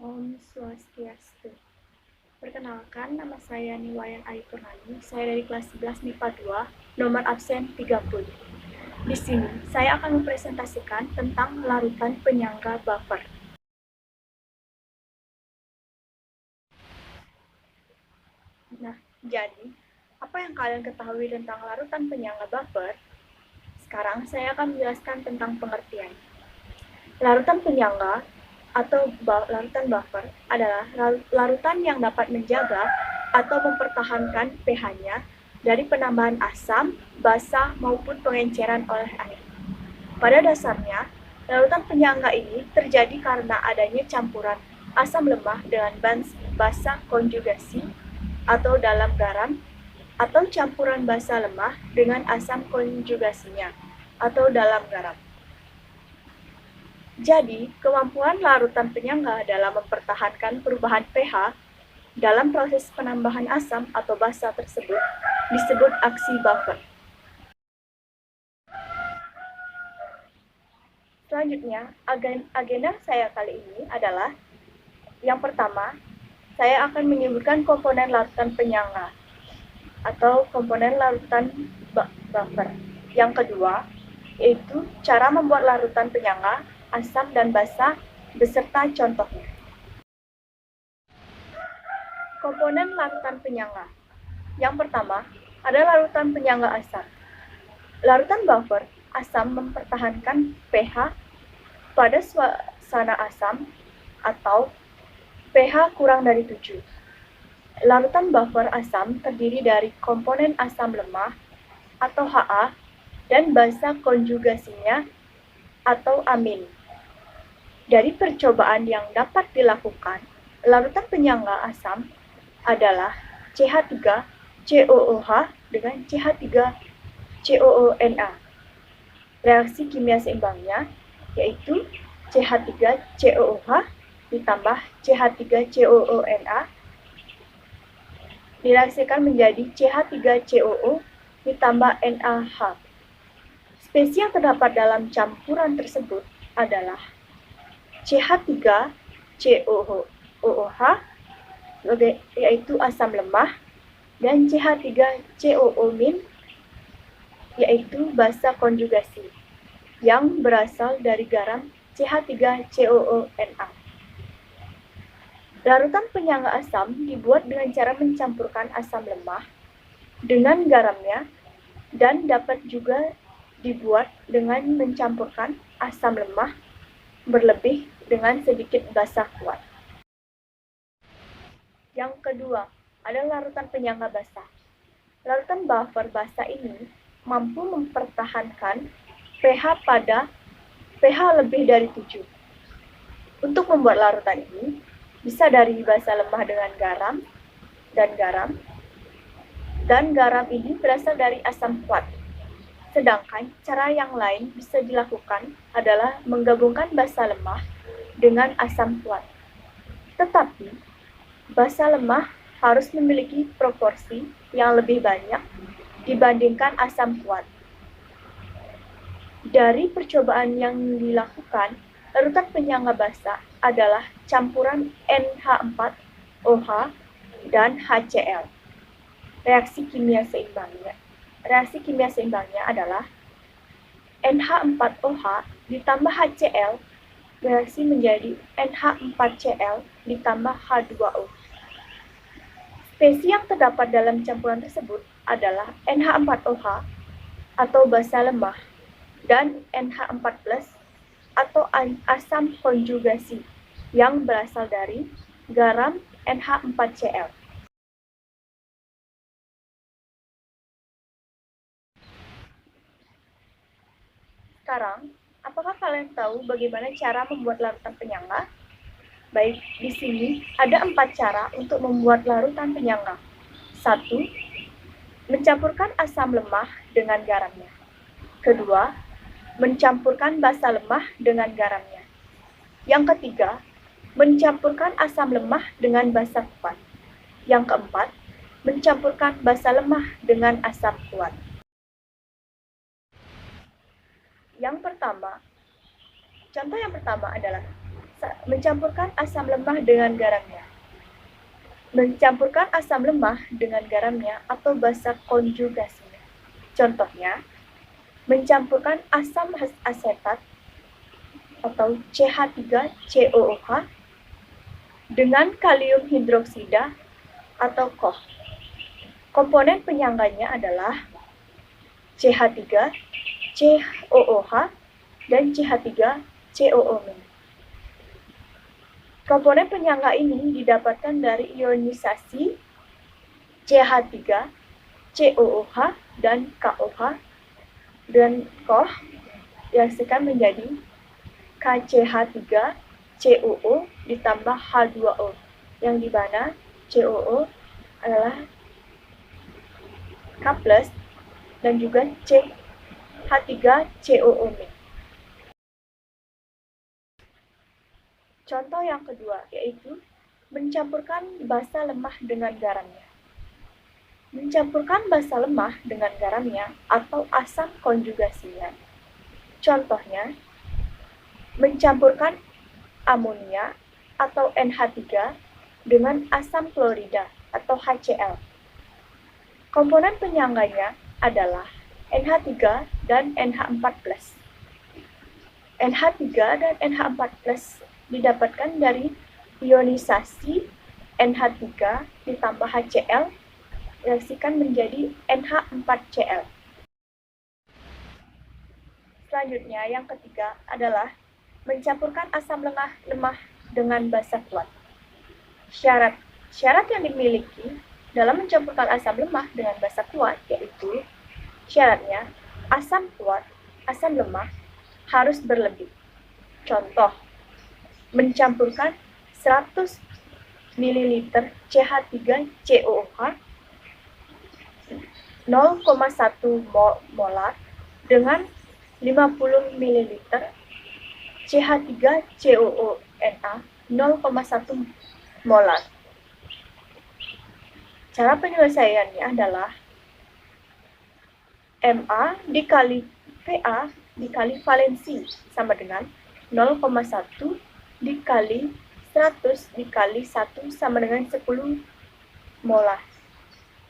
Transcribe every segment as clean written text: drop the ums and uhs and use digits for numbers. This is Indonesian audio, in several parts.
Om Swastiastu. Perkenalkan, nama saya Niwayan Ayu Purnani. Saya dari kelas 11 MIPA 2, nomor absen 30. Di sini, saya akan mempresentasikan tentang larutan penyangga buffer. Nah, jadi, apa yang kalian ketahui tentang larutan penyangga buffer? Sekarang saya akan menjelaskan tentang pengertian. Larutan penyangga atau larutan buffer adalah larutan yang dapat menjaga atau mempertahankan pH-nya dari penambahan asam, basa, maupun pengenceran oleh air. Pada dasarnya, larutan penyangga ini terjadi karena adanya campuran asam lemah dengan basa konjugasi atau dalam garam, atau campuran basa lemah dengan asam konjugasinya atau dalam garam. Jadi, kemampuan larutan penyangga dalam mempertahankan perubahan pH dalam proses penambahan asam atau basa tersebut disebut aksi buffer. Selanjutnya, agenda saya kali ini adalah yang pertama, saya akan menyebutkan komponen larutan penyangga atau komponen larutan buffer. Yang kedua, yaitu cara membuat larutan penyangga, asam dan basa beserta contohnya. Komponen larutan penyangga. Yang pertama, ada larutan penyangga asam. Larutan buffer asam mempertahankan pH pada suasana asam atau pH kurang dari 7. Larutan buffer asam terdiri dari komponen asam lemah atau Ha dan basa konjugasinya atau amin. Dari percobaan yang dapat dilakukan, larutan penyangga asam adalah CH3COOH dengan CH3COONA. Reaksi kimia seimbangnya yaitu CH3COOH ditambah CH3COONA direaksikan menjadi CH3COO ditambah NaH. Spesies yang terdapat dalam campuran tersebut adalah CH3COOH yaitu asam lemah dan CH3COO- yaitu basa konjugasi yang berasal dari garam CH3COONA. Larutan penyangga asam dibuat dengan cara mencampurkan asam lemah dengan garamnya dan dapat juga dibuat dengan mencampurkan asam lemah berlebih dengan sedikit basa kuat. Yang kedua, ada larutan penyangga basa. Larutan buffer basa ini mampu mempertahankan pH pada pH lebih dari 7. Untuk membuat larutan ini, bisa dari basa lemah dengan garam, dan garam ini berasal dari asam kuat. Sedangkan cara yang lain bisa dilakukan adalah menggabungkan basa lemah dengan asam kuat. Tetapi, basa lemah harus memiliki proporsi yang lebih banyak dibandingkan asam kuat. Dari percobaan yang dilakukan, larutan penyangga basa adalah campuran NH4OH dan HCl. Reaksi kimia seimbangnya adalah NH4OH ditambah HCl bereaksi menjadi NH4Cl ditambah H2O. Spesies yang terdapat dalam campuran tersebut adalah NH4OH atau basa lemah dan NH4+ atau asam konjugasi yang berasal dari garam NH4Cl. Sekarang, apakah kalian tahu bagaimana cara membuat larutan penyangga? Baik, di sini ada 4 cara untuk membuat larutan penyangga. 1. Mencampurkan asam lemah dengan garamnya. Kedua, mencampurkan basa lemah dengan garamnya. Yang ketiga, mencampurkan asam lemah dengan basa kuat. Yang keempat, mencampurkan basa lemah dengan asam kuat. Contoh yang pertama adalah mencampurkan asam lemah dengan garamnya. Mencampurkan asam lemah dengan garamnya atau basa konjugasinya. Contohnya, mencampurkan asam asetat atau CH3COOH dengan kalium hidroksida atau KOH. Komponen penyangganya adalah CH3COOH dan CH3COO-. Komponen penyangga ini didapatkan dari ionisasi CH3COOH dan KOH dan KOH yang sekan menjadi KCH3COO ditambah H2O, yang di mana COO adalah K+ dan juga CH3COO-. Contoh yang kedua yaitu mencampurkan basa lemah dengan garamnya. Mencampurkan basa lemah dengan garamnya atau asam konjugasinya. Contohnya, mencampurkan amonia atau NH3 dengan asam klorida atau HCl. Komponen penyangganya adalah NH3 dan NH4+. NH3 dan NH4+ didapatkan dari ionisasi NH3 ditambah HCl reaksikan menjadi NH4Cl. Selanjutnya, yang ketiga adalah mencampurkan asam lemah dengan basa kuat. Syarat yang dimiliki dalam mencampurkan asam lemah dengan basa kuat yaitu syaratnya asam lemah harus berlebih. Contoh, mencampurkan 100 ml CH3COOH 0,1 molar dengan 50 ml CH3COONA 0,1 molar. Cara penyelesaiannya adalah Ma dikali Va dikali valensi sama dengan 0,1 dikali 100 dikali 1 sama dengan 10 molar.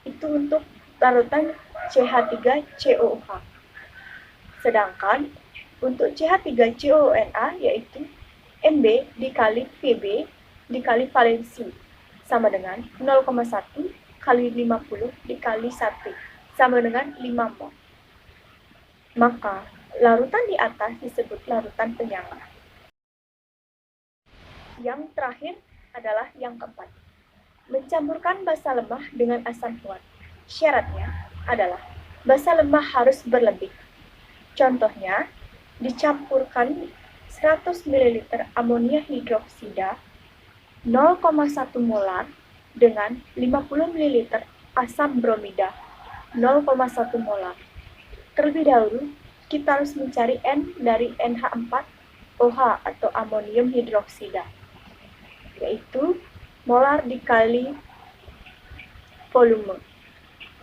Itu untuk larutan CH3COOH. Sedangkan untuk CH3COONA yaitu Mb dikali Vb dikali valensi sama dengan 0,1 kali 50 dikali 1 sama dengan 5 mol. Maka larutan di atas disebut larutan penyangga. Yang terakhir adalah yang keempat. Mencampurkan basa lemah dengan asam kuat. Syaratnya adalah basa lemah harus berlebih. Contohnya, dicampurkan 100 ml amonia hidroksida 0,1 molar dengan 50 ml asam bromida 0,1 molar. Terlebih dahulu, kita harus mencari N dari NH4OH atau amonium hidroksida, yaitu molar dikali volume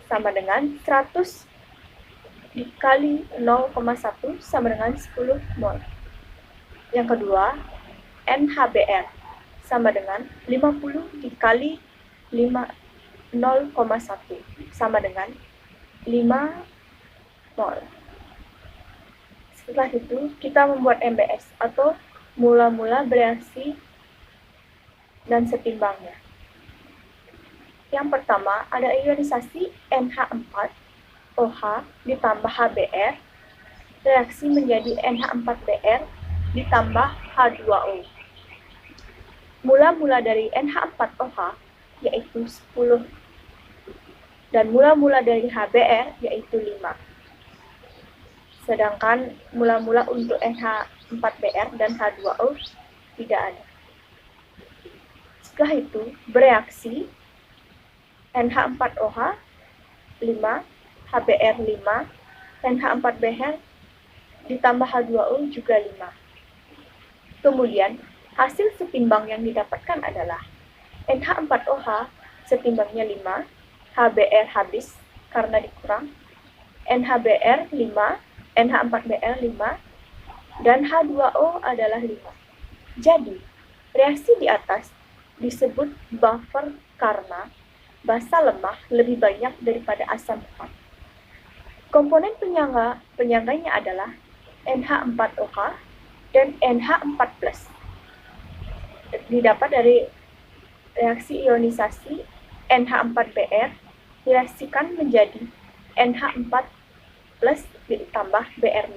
sama dengan 100 dikali 0,1 sama dengan 10 mol. Yang kedua, NHBr sama dengan 50 dikali 0,1 sama dengan 5 mol. Setelah itu, kita membuat MBS atau mula-mula bereaksi dan setimbangnya. Yang pertama, ada ionisasi NH4OH ditambah HBr, reaksi menjadi NH4Br ditambah H2O. Mula-mula dari NH4OH yaitu 10 dan mula-mula dari HBr yaitu 5. Sedangkan mula-mula untuk NH4Br dan H2O tidak ada. Setelah itu bereaksi NH4OH 5, HBr 5, NH4Br ditambah H2O juga 5. Kemudian hasil setimbang yang didapatkan adalah NH4OH setimbangnya 5, HBr habis karena dikurang, NHBr 5, NH4Br 5, dan H2O adalah 5. Jadi, Reaksi di atas disebut buffer karena basa lemah lebih banyak daripada asam lemak. Komponen penyangganya adalah NH4OH dan NH4+. Didapat dari reaksi ionisasi NH4Br direaksikan menjadi NH4 plus ditambah Br-.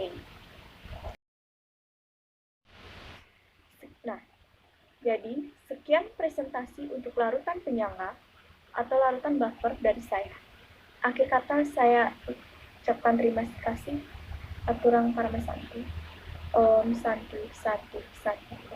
Nah, jadi sekian presentasi untuk larutan penyangga atau larutan buffer dari saya. Akhir kata saya ucapkan terima kasih. Aturang Paramasanti. Om Santi Santi Santi.